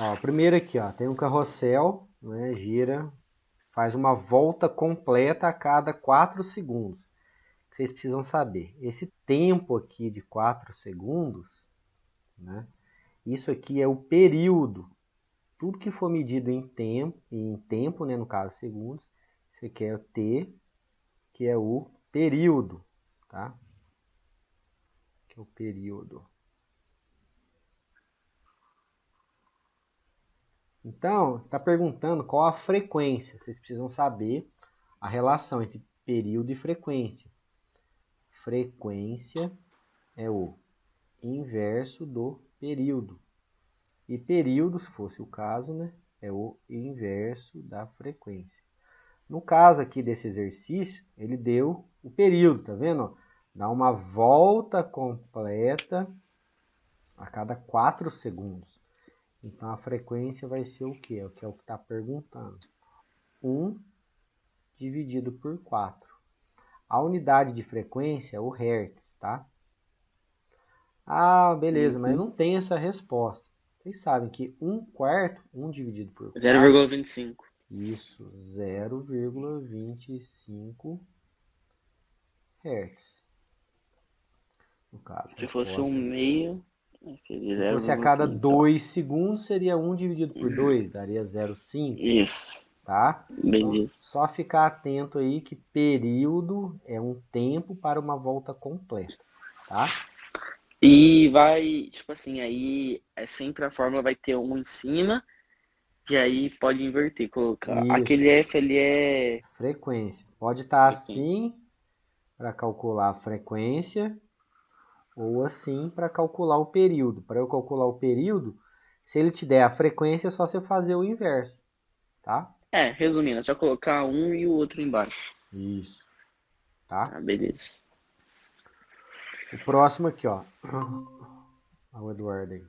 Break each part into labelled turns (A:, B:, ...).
A: Ó, primeiro aqui, ó, tem um carrossel, né, gira, faz uma volta completa a cada 4 segundos. O que vocês precisam saber? Esse tempo aqui de 4 segundos, né, isso aqui é o período. Tudo que for medido em tempo, né, no caso segundos, isso aqui é o T, que é o período, tá? Que é o período. Então, está perguntando qual a frequência. Vocês precisam saber a relação entre período e frequência. Frequência é o inverso do período. E período, se fosse o caso, né, é o inverso da frequência. No caso aqui desse exercício, ele deu o período, tá vendo? Dá uma volta completa a cada 4 segundos. Então a frequência vai ser o quê? É o que está perguntando. 1 dividido por 4. A unidade de frequência é o Hertz, tá? Ah, beleza, mas não tem essa resposta. Vocês sabem que 1/4, 1 dividido por 4,
B: 0,25.
A: isso, 0,25 Hz. No caso,
B: Se fosse um
A: resposta.
B: meio, seria
A: Se fosse a cada
B: 0,5. Então,
A: 2 segundos, seria 1 dividido por 2, daria 0,5,
B: isso.
A: tá? Então,
B: Beleza.
A: só ficar atento aí que período é um tempo para uma volta completa, tá?
B: E vai, tipo assim, aí é sempre a fórmula vai ter um em cima, e aí pode inverter, colocar.
A: Isso,
B: Aquele F ali é
A: frequência. Pode estar
B: frequência.
A: assim para calcular a frequência ou assim para calcular o período. Para eu calcular o período, se ele te der a frequência, é só você fazer o inverso, tá?
B: É, resumindo, é só colocar um e o outro embaixo.
A: Isso, tá?
B: Ah, beleza.
A: O próximo aqui, ó. Olha o Eduardo aí.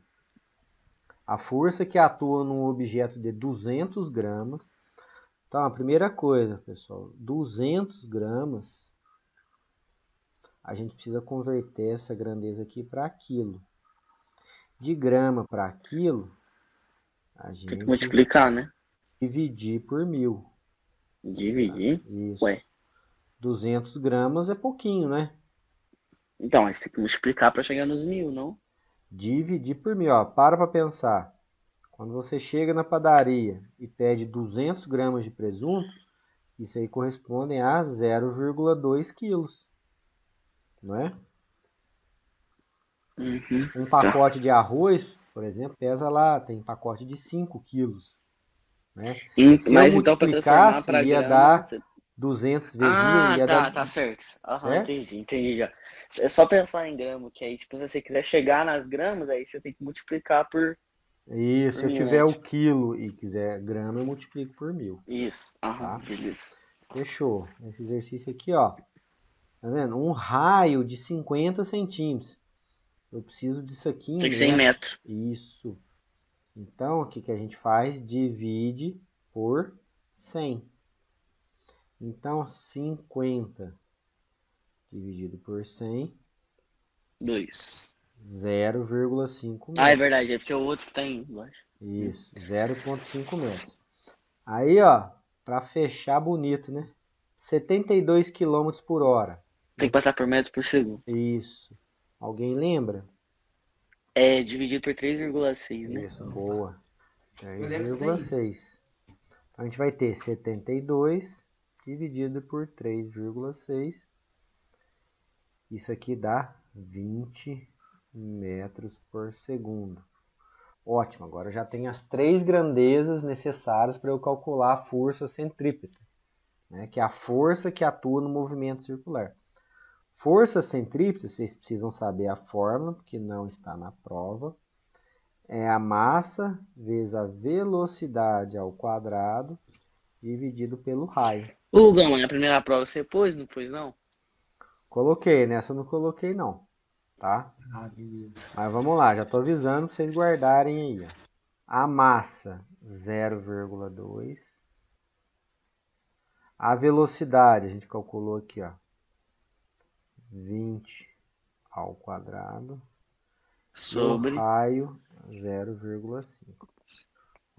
A: A força que atua num objeto de 200 gramas. Então, a primeira coisa, pessoal, 200 gramas, a gente precisa converter essa grandeza aqui para quilo. De grama para quilo, a
B: Tem que
A: gente
B: multiplicar, né?
A: dividir por 1000. Tá?
B: Dividir. Ué.
A: Isso. 200 gramas é pouquinho, né?
B: Então, mas tem que multiplicar para chegar nos 1000, não?
A: Dividir por 1000. Ó, para pensar. Quando você chega na padaria e pede 200 gramas de presunto, isso aí corresponde a 0,2 quilos, não é?
B: Uhum.
A: Um
B: Tá.
A: pacote de arroz, por exemplo, pesa lá, tem pacote de 5 quilos, né? Se eu
B: Mas então, para transformar
A: multiplicasse,
B: para
A: ia
B: grama,
A: dar
B: você...
A: 200 vezes 1000,
B: Ah,
A: ia dar,
B: tá certo. Aham,
A: certo?
B: entendi já. É só pensar em grama, que aí, tipo, se você quiser chegar nas gramas, aí você tem que multiplicar
A: E
B: por
A: se eu
B: 1000
A: tiver o
B: antes.
A: quilo e quiser grama, eu multiplico por 1000,
B: Isso, aham,
A: tá?
B: beleza.
A: Fechou. Esse exercício aqui, ó, tá vendo? Um raio de 50 centímetros. Eu preciso disso aqui em
B: Tem que ser em
A: metros.
B: metro.
A: Isso. Então, o que que a gente faz? Divide por 100. Então, 50 dividido por 100,
B: 2.
A: 0,5
B: Ah, é
A: metros.
B: verdade, é porque é o outro que tá aí embaixo.
A: Isso, 0,5 metros. Aí, ó, para fechar bonito, né? 72 quilômetros por hora.
B: Tem que passar por metro por segundo.
A: Isso. Alguém lembra?
B: É dividido por 3,6, né?
A: Isso, boa.
B: Eu lembro isso daí.
A: 3,6. Então, a gente vai ter 72 dividido por 3,6. Isso aqui dá 20 metros por segundo. Ótimo, agora já tenho as 3 grandezas necessárias para eu calcular a força centrípeta, né, que é a força que atua no movimento circular. Força centrípeta, vocês precisam saber a fórmula, porque não está na prova. É a massa vezes a velocidade ao quadrado dividido pelo raio.
B: Ô, Gama, na primeira prova você pôs, não pôs não?
A: Coloquei, nessa eu não coloquei não, tá?
B: Ah, beleza.
A: Mas vamos lá, já estou avisando para vocês guardarem aí. Ó. A massa, 0,2. A velocidade, a gente calculou aqui, ó, 20 ao quadrado. E o
B: Sobre.
A: raio, 0,5.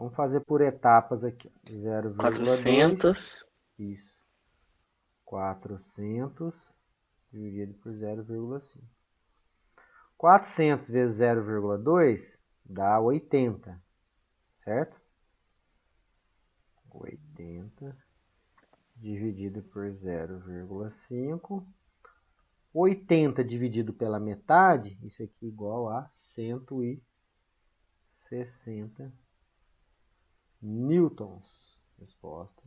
A: Vamos fazer por etapas aqui. 0,2.
B: 400.
A: Isso. 400 dividido por 0,5. 400 vezes 0,2 dá 80, certo? 80 dividido por 0,5. 80 dividido pela metade, isso aqui é igual a 160 newtons. Resposta,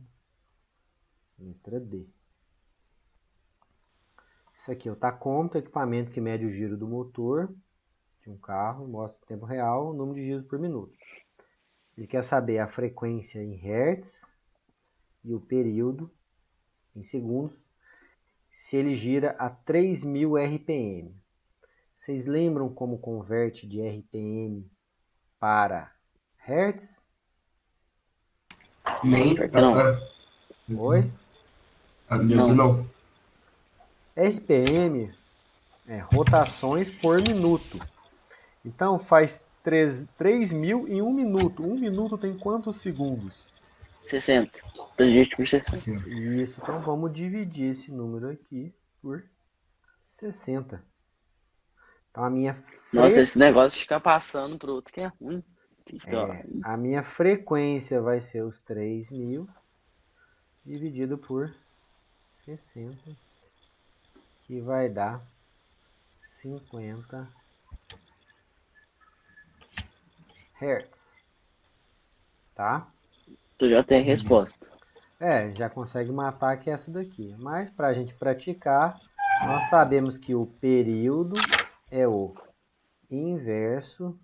A: letra D. Isso aqui é o tacômetro, equipamento que mede o giro do motor de um carro, mostra em tempo real o número de giros por minuto. Ele quer saber a frequência em hertz e o período em segundos, se ele gira a 3.000 RPM. Vocês lembram como converte de RPM para hertz?
C: Nem.
A: Oi?
C: Não.
A: RPM é rotações por minuto. Então faz 3.000 em 1 minuto. 1 minuto tem quantos segundos?
B: 60. Digite por 60.
A: Isso, então vamos dividir esse número aqui por 60. Então a minha
B: Nossa, esse negócio de ficar passando pro outro que é ruim.
A: a minha frequência vai ser os 3.000 dividido por 60, que vai dar 50 Hz. Tá?
B: Tu já tem a resposta.
A: Já consegue matar que essa daqui. Mas para a gente praticar, nós sabemos que o período é o inverso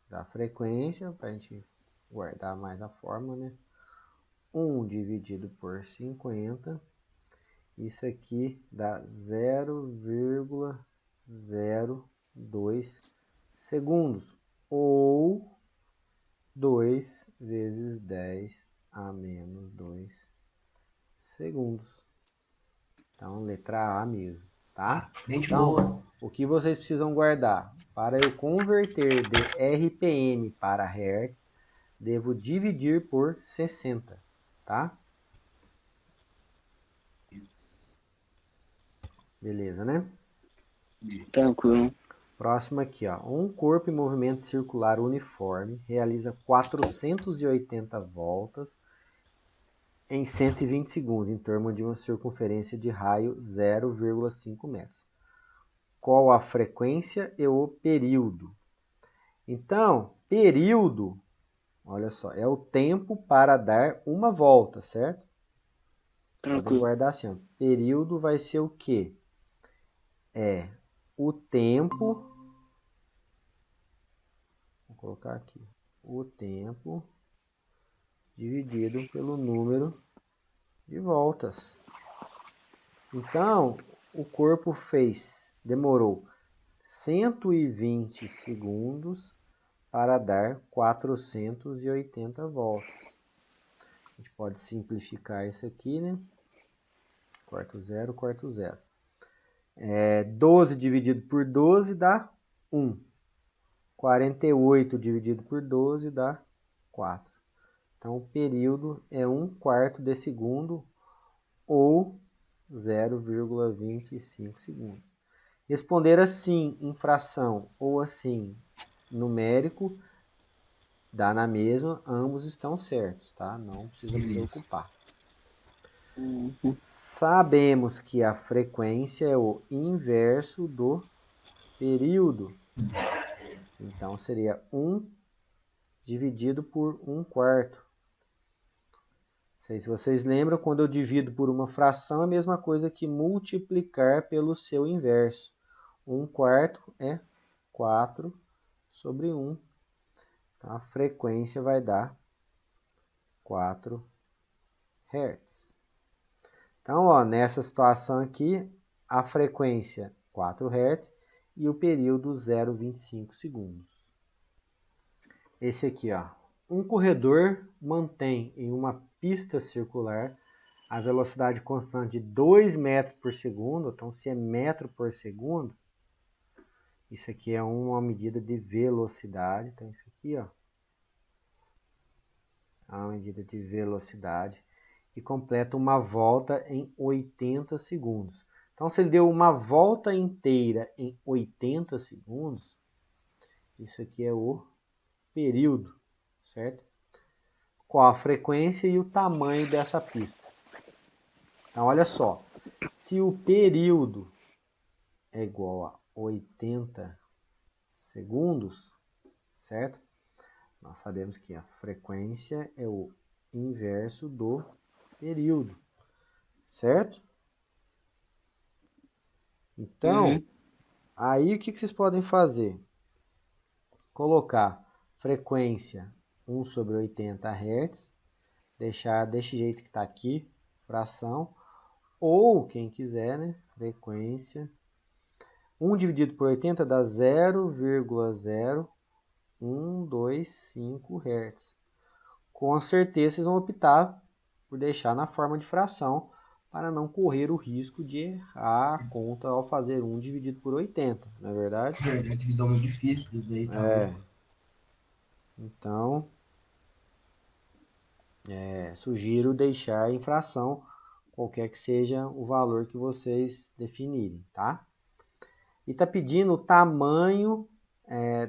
A: da frequência, para a gente guardar mais a forma, né? 1 dividido por 50, isso aqui dá 0,02 segundos, ou 2 vezes 10 a menos 2 segundos. Então, letra A mesmo, tá? Então, o que vocês precisam guardar? Para eu converter de RPM para Hertz, devo dividir por 60, tá? Beleza, né?
B: Tranquilo.
A: Próximo aqui, ó. Um corpo em movimento circular uniforme realiza 480 voltas em 120 segundos, em torno de uma circunferência de raio 0,5 metros. Qual a frequência e o período? Então, período, olha só, é o tempo para dar uma volta, certo?
B: Tranquilo.
A: Podem guardar assim, ó. Período vai ser o quê? É o tempo, vou colocar aqui, o tempo dividido pelo número de voltas. Então, o corpo demorou 120 segundos para dar 480 voltas. A gente pode simplificar isso aqui, né? Quarto zero, quarto zero. 12 dividido por 12 dá 1. 48 dividido por 12 dá 4. Então, o período é 1/4 de segundo ou 0,25 segundos. Responder assim em fração ou assim numérico dá na mesma, ambos estão certos, tá? Não precisa preocupar. Sabemos que a frequência é o inverso do período. Então seria 1 dividido por 1/4. Não sei se vocês lembram, quando eu divido por uma fração, é a mesma coisa que multiplicar pelo seu inverso. 1/4 é 4 sobre 1. Então, a frequência vai dar 4 Hz. Então, ó, nessa situação aqui, a frequência 4 Hz e o período 0,25 segundos. Esse aqui, ó. Um corredor mantém em uma pista circular a velocidade constante de 2 metros por segundo. Então, se é metro por segundo, isso aqui é uma medida de velocidade. Então, isso aqui, ó, a medida de velocidade, e completa uma volta em 80 segundos. Então, se ele deu uma volta inteira em 80 segundos, isso aqui é o período, certo? Qual a frequência e o tamanho dessa pista. Então, olha só, se o período é igual a 80 segundos, certo? Nós sabemos que a frequência é o inverso do período, certo? Então, aí o que vocês podem fazer? Colocar frequência 1 sobre 80 Hz, deixar desse jeito que está aqui, fração, ou quem quiser, né? Frequência 1 dividido por 80 dá 0,0125 Hz. Com certeza vocês vão optar por deixar na forma de fração para não correr o risco de errar a conta ao fazer 1 dividido por 80, não é verdade?
C: É uma divisão muito difícil, isso daí tá.
A: Então, sugiro deixar em fração, qualquer que seja o valor que vocês definirem, tá? E está pedindo o tamanho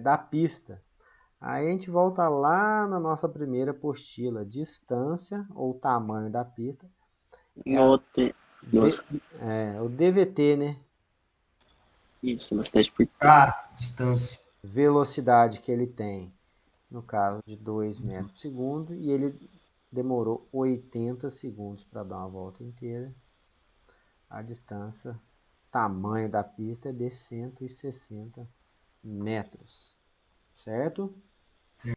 A: da pista. Aí a gente volta lá na nossa primeira apostila, distância ou tamanho da pista. O DVT, né?
B: Isso, velocidade por
C: Distância.
A: Velocidade que ele tem, no caso de 2 metros por segundo, e ele demorou 80 segundos para dar uma volta inteira. A distância, tamanho da pista é de 160 metros, certo?